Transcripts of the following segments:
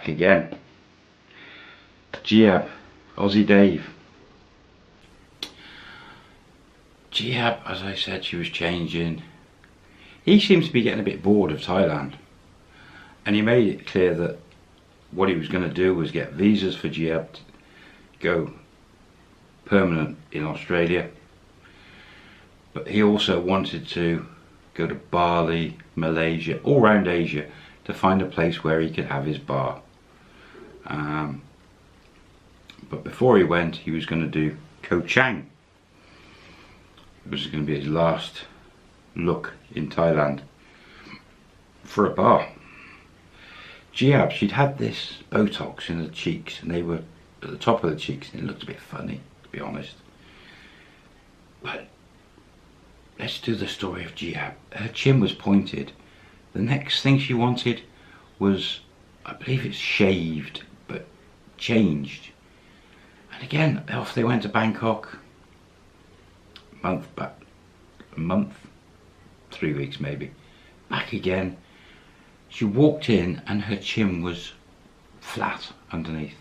back again. Giab, Aussie Dave. Giab, as I said, she was changing. He seems to be getting a bit bored of Thailand, and he made it clear that what he was going to do was get visas for Giab to go permanent in Australia, but he also wanted to go to Bali, Malaysia, all around Asia, to find a place where he could have his bar. But before he went, he was going to do Koh Chang. It was going to be his last look in Thailand for a bar. Giab, she'd had this Botox in the cheeks, and they were at the top of the cheeks, and it looked a bit funny, to be honest. But let's do the story of Giab. Her chin was pointed. The next thing she wanted was, I believe it's shaved, but changed. And again, off they went to Bangkok. A month, 3 weeks maybe. Back again. She walked in and her chin was flat underneath.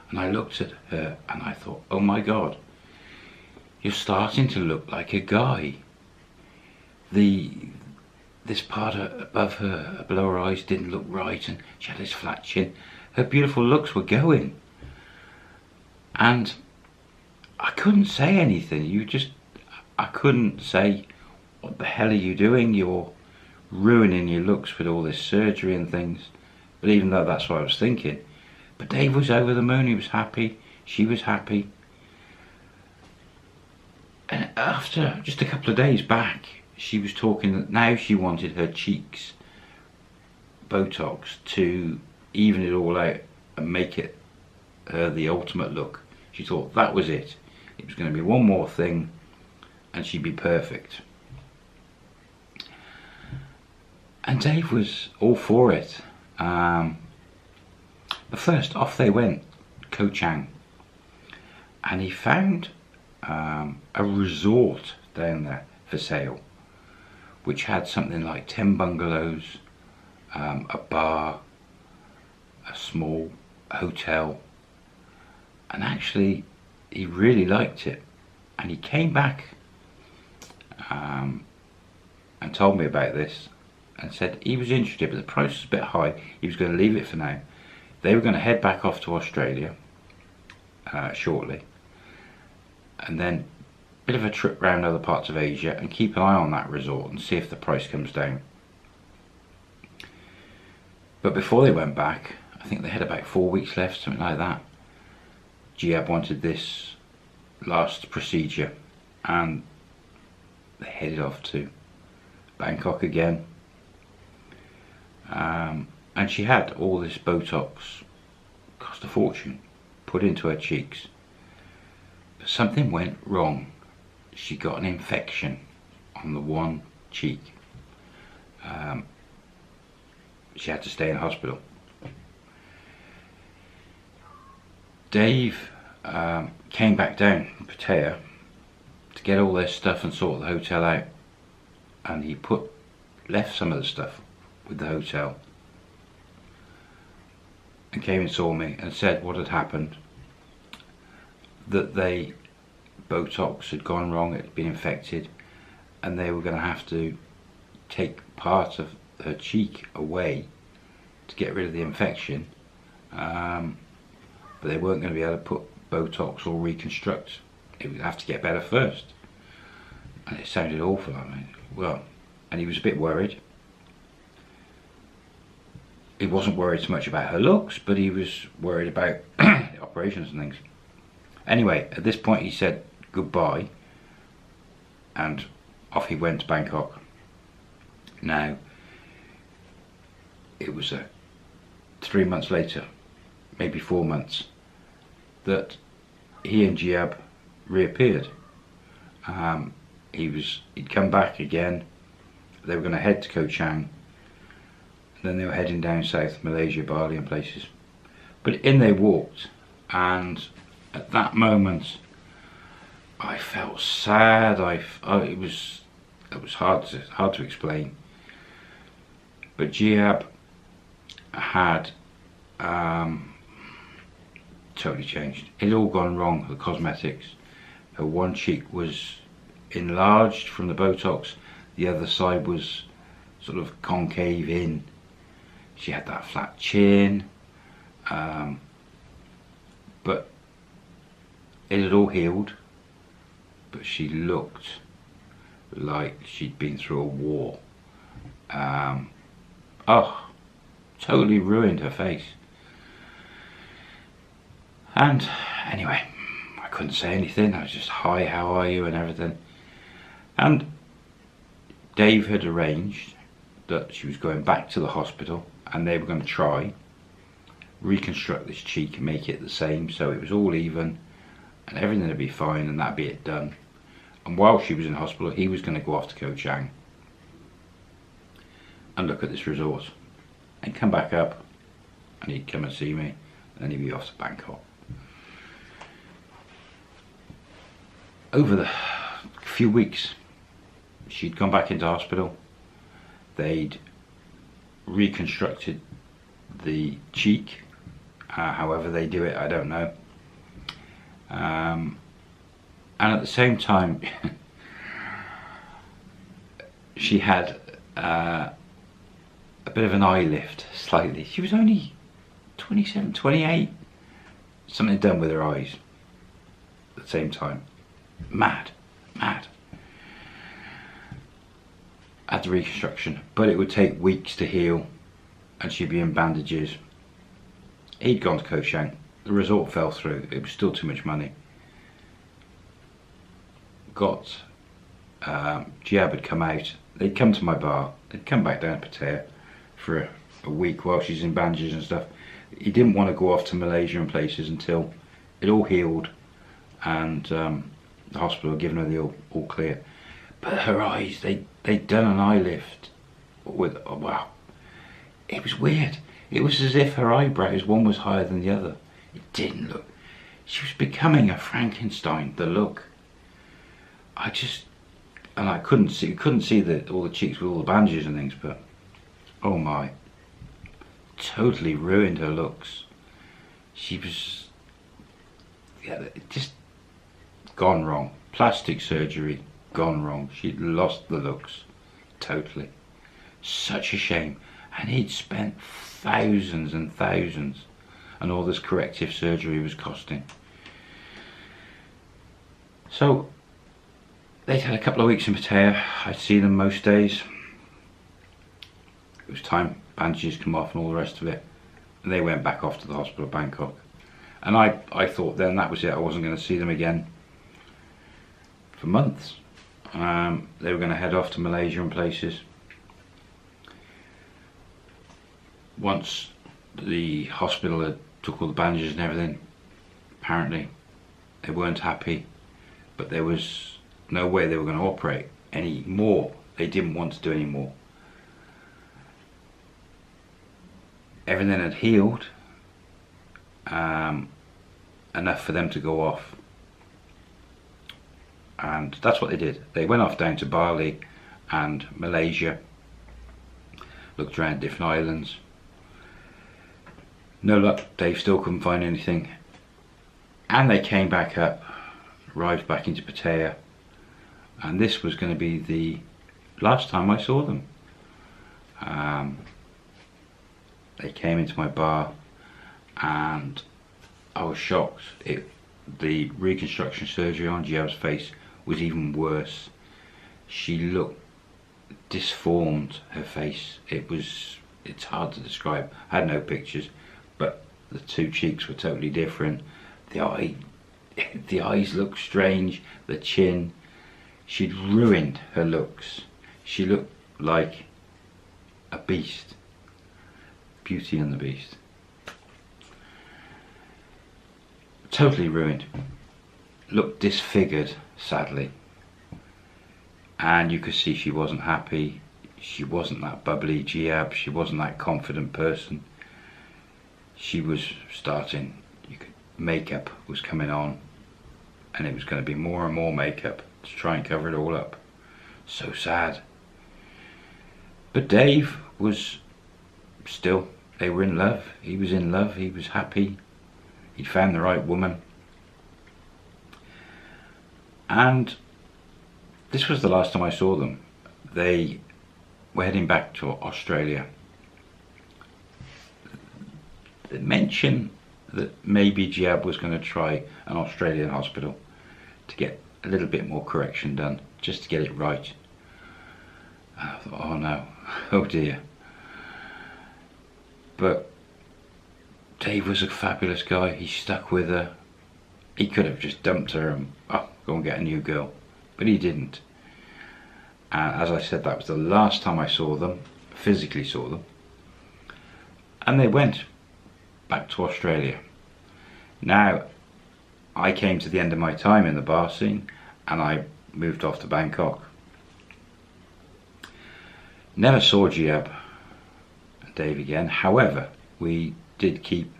And I looked at her and I thought, oh my God, you're starting to look like a guy. This part above her, below her eyes, didn't look right, and she had this flat chin. Her beautiful looks were going. And I couldn't say anything. I couldn't say, what the hell are you doing? You're ruining your looks with all this surgery and things. But even though that's what I was thinking. But Dave was over the moon. He was happy. She was happy. And after just a couple of days back, she was talking that now she wanted her cheeks Botox to even it all out and make it the ultimate look. She thought that was it. It was going to be one more thing and she'd be perfect. And Dave was all for it. But first off they went, Koh Chang, and he found a resort down there for sale, which had something like 10 bungalows, a bar, a small hotel, and actually he really liked it. And he came back and told me about this and said he was interested, but the price was a bit high. He was going to leave it for now. They were going to head back off to Australia shortly, and then a bit of a trip around other parts of Asia and keep an eye on that resort and see if the price comes down. But before they went back, I think they had about 4 weeks left, something like that. Giab wanted this last procedure and they headed off to Bangkok again. And she had all this Botox, cost a fortune, put into her cheeks. But something went wrong. She got an infection on the one cheek. She had to stay in hospital. Dave came back down from Pattaya to get all their stuff and sort the hotel out, and he left some of the stuff with the hotel and came and saw me and said what had happened, that Botox had gone wrong, it had been infected, and they were going to have to take part of her cheek away to get rid of the infection, but they weren't going to be able to put Botox or reconstruct. It would have to get better first. And it sounded awful. I mean, well, and he was a bit worried. He wasn't worried so much about her looks, but he was worried about the operations and things. Anyway, at this point he said goodbye and off he went to Bangkok. Now, it was 3 months later, maybe 4 months, that he and Giab reappeared. He'd come back again. They were going to head to Koh Chang, and then they were heading down south, Malaysia, Bali and places. But in they walked, and at that moment I felt sad. It was hard to explain. But Giab had totally changed. It had all gone wrong, the cosmetics. Her one cheek was enlarged from the Botox, the other side was sort of concave in. She had that flat chin, but it had all healed, but she looked like she'd been through a war. Oh, totally ruined her face. And anyway, I couldn't say anything. I was just, hi, how are you, and everything. And Dave had arranged that she was going back to the hospital and they were going to try reconstruct this cheek and make it the same so it was all even and everything would be fine and that'd be it done. And while she was in hospital, he was going to go off to Koh Chang and look at this resort and come back up, and he'd come and see me, and then he'd be off to Bangkok. Over the few weeks, she'd gone back into hospital. They'd reconstructed the cheek, however they do it, I don't know. And at the same time, she had a bit of an eye lift, slightly. She was only 27, 28. Something done with her eyes at the same time. Mad. Had the reconstruction, but it would take weeks to heal and she'd be in bandages. He'd gone to Koh Chang. The resort fell through. It was still too much money. Got Giab had come out. They'd come to my bar. They'd come back down to Pattaya for a week while she's in bandages and stuff. He didn't want to go off to Malaysia and places until it all healed and the hospital had given her the all clear. But her eyes, they'd done an eye lift with, oh, wow, it was weird. It was as if her eyebrows, one was higher than the other. It didn't look, she was becoming a Frankenstein, the look. I couldn't see all the cheeks with all the bandages and things, but oh my, totally ruined her looks. She was, yeah, just gone wrong. Plastic surgery gone wrong. She'd lost the looks totally. Such a shame. And he'd spent thousands and thousands, and all this corrective surgery was costing. So they'd had a couple of weeks in Pattaya. I'd see them most days. It was time bandages come off and all the rest of it, and they went back off to the hospital of Bangkok. And I thought then that was it. I wasn't going to see them again for months. They were going to head off to Malaysia and places. Once the hospital had took all the bandages and everything, apparently they weren't happy, but there was no way they were going to operate any more. They didn't want to do any more. Everything had healed enough for them to go off, and that's what they did. They went off down to Bali and Malaysia, looked around different islands. No luck. Dave still couldn't find anything, and they came back up, arrived back into Pattaya, and this was going to be the last time I saw them. They came into my bar and I was shocked. The reconstruction surgery on Giab's face was even worse. She looked disformed, her face. It's hard to describe. I had no pictures, but the two cheeks were totally different. The eyes looked strange, the chin. She'd ruined her looks. She looked like a beast. Beauty and the Beast. Totally ruined. Looked disfigured, sadly. And you could see she wasn't happy. She wasn't that bubbly Giab. She wasn't that confident person. She was starting, makeup was coming on, and it was going to be more and more makeup to try and cover it all up. So sad. But Dave was still they were in love. He was in love, he was happy, he'd found the right woman. And this was the last time I saw them. They were heading back to Australia. They mentioned that maybe Giab was going to try an Australian hospital to get a little bit more correction done, just to get it right. And I thought, oh no, oh dear. But Dave was a fabulous guy. He stuck with her. He could have just dumped her and go and get a new girl, but he didn't. And as I said, that was the last time I saw them, physically saw them. And they went back to Australia. Now, I came to the end of my time in the bar scene and I moved off to Bangkok. Never saw Giab and Dave again. However, we did keep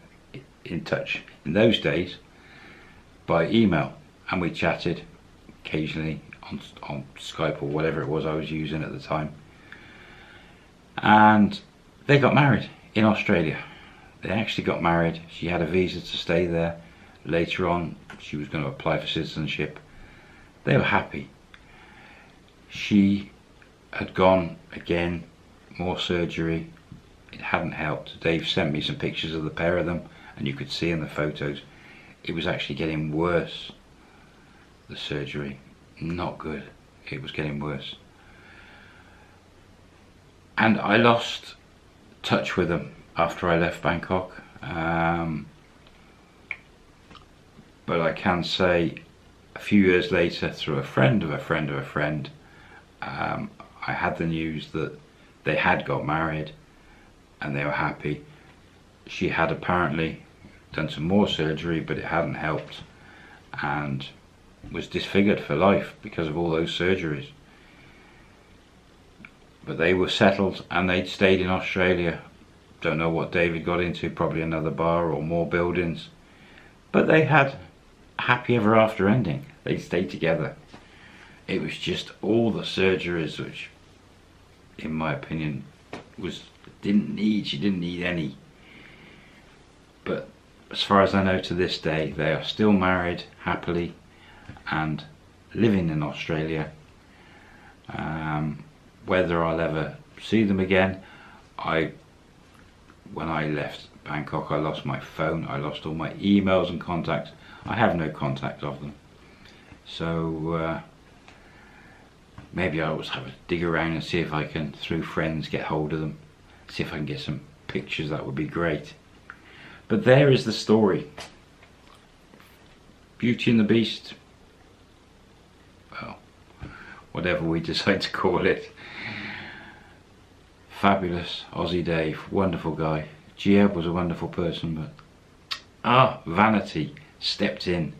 in touch in those days by email, and we chatted occasionally on Skype or whatever it was I was using at the time. And they got married in Australia. They actually got married. She had a visa to stay there. Later on she was going to apply for citizenship. They were happy. She had gone again, more surgery. It hadn't helped. Dave sent me some pictures of the pair of them, and you could see in the photos it was actually getting worse. The surgery, not good. It was getting worse. And I lost touch with them after I left Bangkok. But I can say a few years later, through a friend of a friend of a friend, I had the news that they had got married and they were happy. She had apparently done some more surgery, but it hadn't helped, and was disfigured for life because of all those surgeries. But they were settled and they'd stayed in Australia. Don't know what David got into, probably another bar or more buildings. But they had a happy ever after ending. They stayed together. It was just all the surgeries which, in my opinion, she didn't need any. But as far as I know, to this day, they are still married happily and living in Australia. Whether I'll ever see them again, when I left Bangkok, I lost my phone, I lost all my emails and contacts. I have no contact of them. So maybe I'll always have a dig around and see if I can, through friends, get hold of them. See if I can get some pictures. That would be great. But there is the story. Beauty and the Beast. Well, whatever we decide to call it. Fabulous Aussie Dave, wonderful guy. Giab was a wonderful person, but vanity stepped in.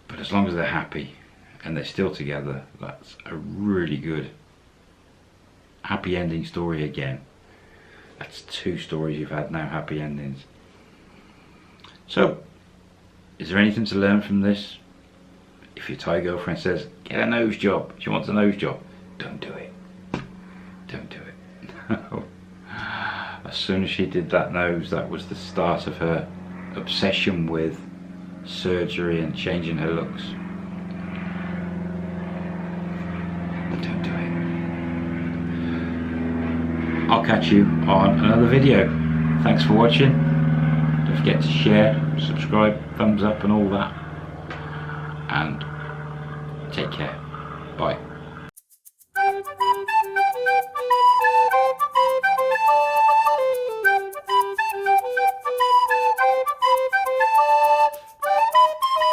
But as long as they're happy and they're still together, that's a really good happy ending story again. That's 2 stories you've had now, happy endings. So, is there anything to learn from this? If your Thai girlfriend says, get a nose job, she wants a nose job, don't do it. Don't do it. As soon as she did that nose, that was the start of her obsession with surgery and changing her looks. Don't do it. I'll catch you on another video. Thanks for watching. Don't forget to share, subscribe, thumbs up and all that. And take care. Bye.